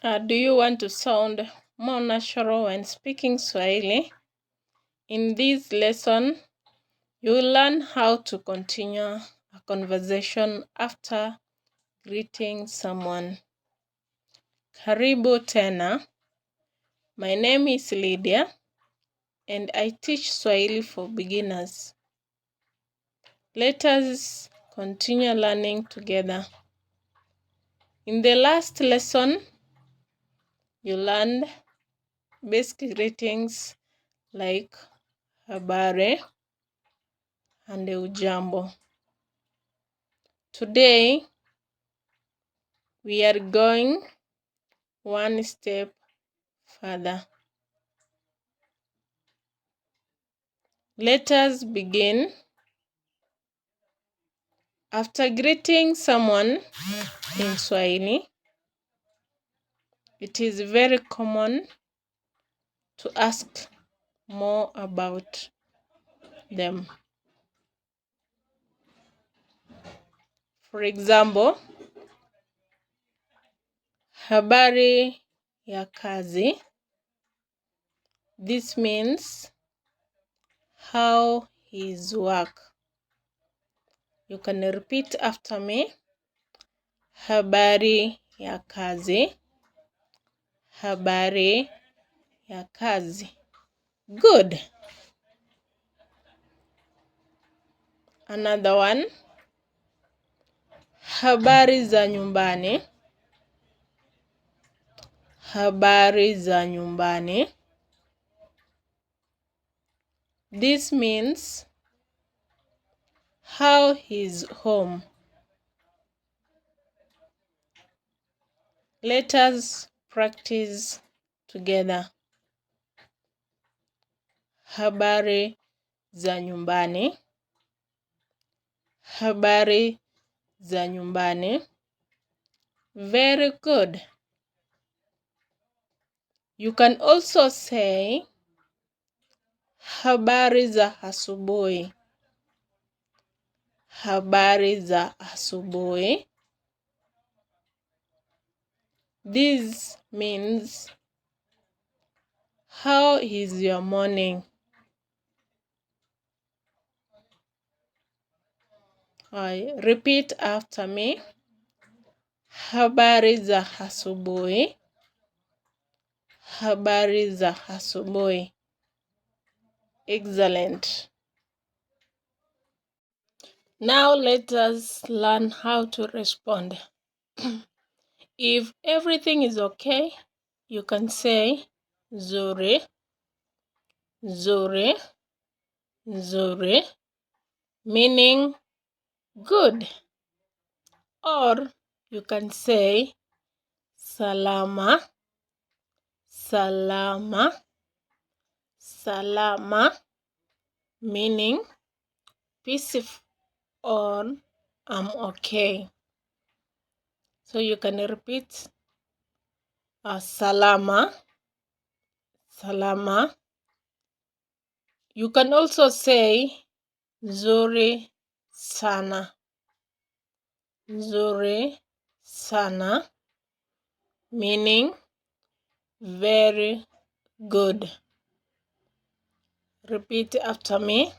Do you want to sound more natural when speaking Swahili? In this lesson, you will learn how to continue a conversation after greeting someone. Karibu tena. My name is Lydia and I teach Swahili for beginners. Let us continue learning together. In the last lesson, you learned basic greetings like habari and ujambo. Today, we are going one step further. Let us begin. After greeting someone in Swahili, it is very common to ask more about them. For example, habari ya kazi. This means how is work. You can repeat after me. Habari ya kazi. Habari ya kazi. Good. Another one. Habari za nyumbani. Habari za nyumbani. This means how is home. Let us practice together. Habari za nyumbani. Habari za nyumbani. Very good. You can also say habari za asubuhi. Habari za asubuhi. This means how is your morning? Repeat after me. Habari za asubuhi. Habari za asubuhi. Excellent. Now let us learn how to respond. If everything is okay, you can say nzuri, nzuri, nzuri, meaning good. Or you can say salama, salama, salama, meaning peaceful or I'm okay. So you can repeat salama, salama. You can also say nzuri sana, nzuri sana, meaning very good. Repeat after me.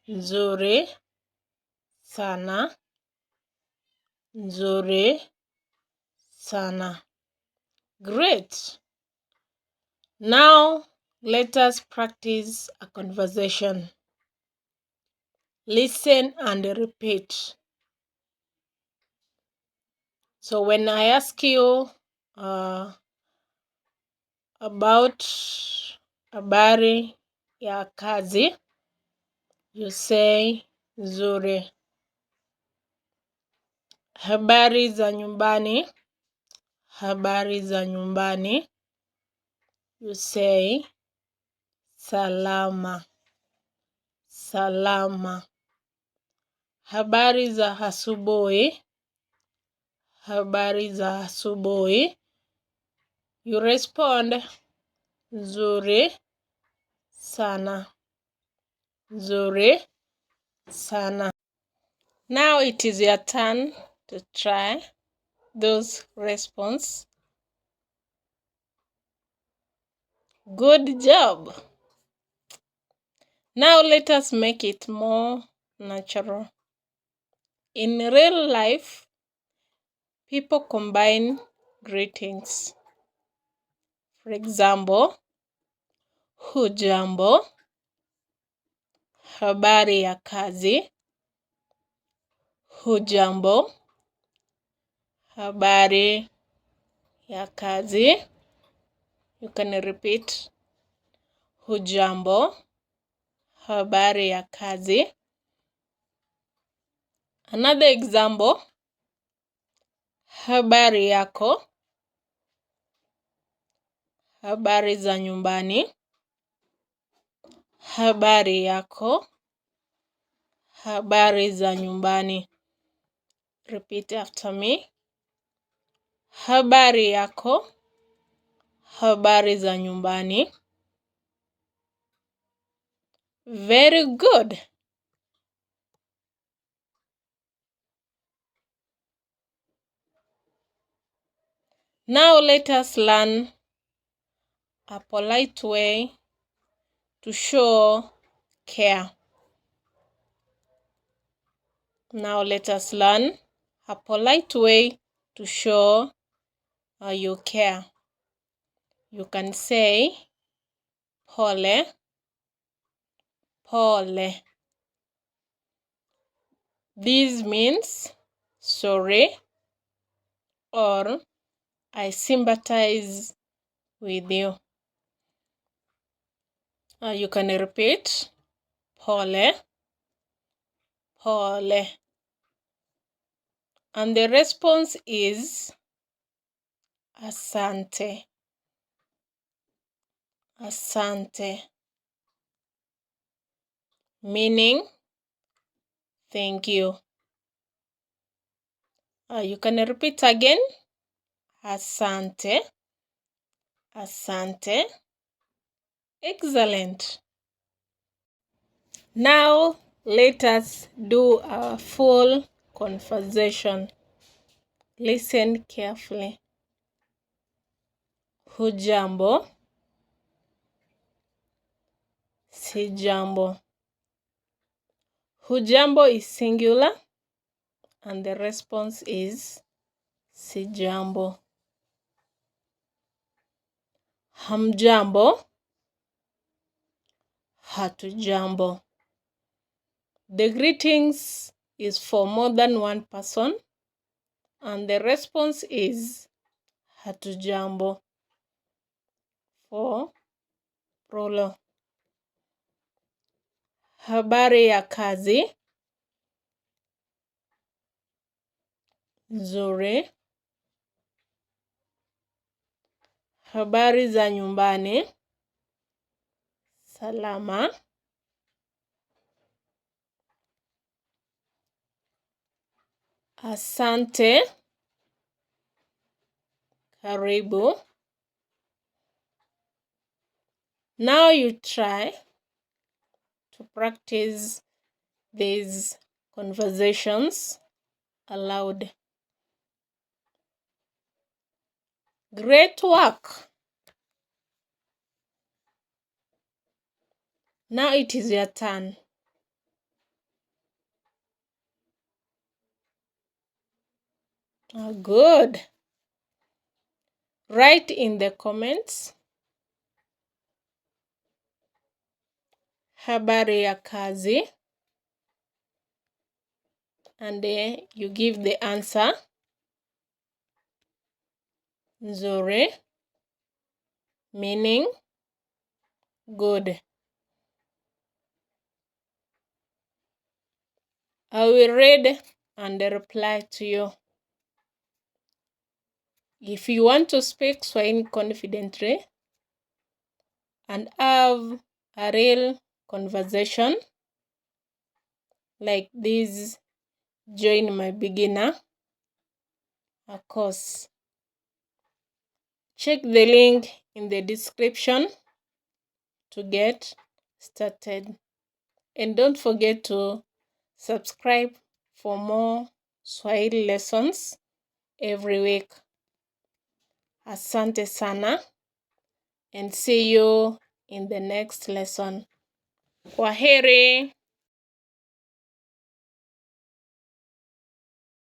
Nzuri sana, nzuri sana. Great. Now let us practice a conversation. Listen and repeat. So when I ask you about habari ya kazi, you say nzuri. Habari za nyumbani. Habari za nyumbani. You say salama. Salama. Habari za asubuhi. Habari za asubuhi. You respond nzuri sana. Nzuri sana. Now it is your turn to try those responses. Good job. Now let us make it more natural. In real life, people combine greetings. For example, hujambo, habari ya kazi, hujambo, habari ya kazi. You can repeat, hujambo, habari ya kazi. Another example, habari yako, habari za nyumbani, habari yako, habari za nyumbani. Repeat after me. Habari yako, habari za nyumbani. Very good. Now let us learn a polite way to show care. Now let us learn a polite way to show you care. You can say pole, pole. This means sorry or I sympathize with you. You can repeat pole, pole. And the response is asante, asante. Meaning thank you. You can repeat again. Asante, asante. Excellent. Now let us do a full conversation. Listen carefully. Hujambo, sijambo. Hujambo is singular and the response is sijambo. Hamjambo, hatujambo. The greetings is for more than one person and the response is hatujambo for plural. Habari ya kazi, nzuri. Habari za nyumbani, salama. Asante, karibu. Now you try to practice these conversations aloud. Great work. Now it is your turn. Good. Write in the comments. Habari ya kazi. And then you give the answer. Nzuri. Meaning good. I will read and reply to you. If you want to speak Swahili confidently and have a real conversation like this, join my beginner course. Check the link in the description to get started. And don't forget to subscribe for more Swahili lessons every week. Asante sana. and see you in the next lesson. Kwaheri.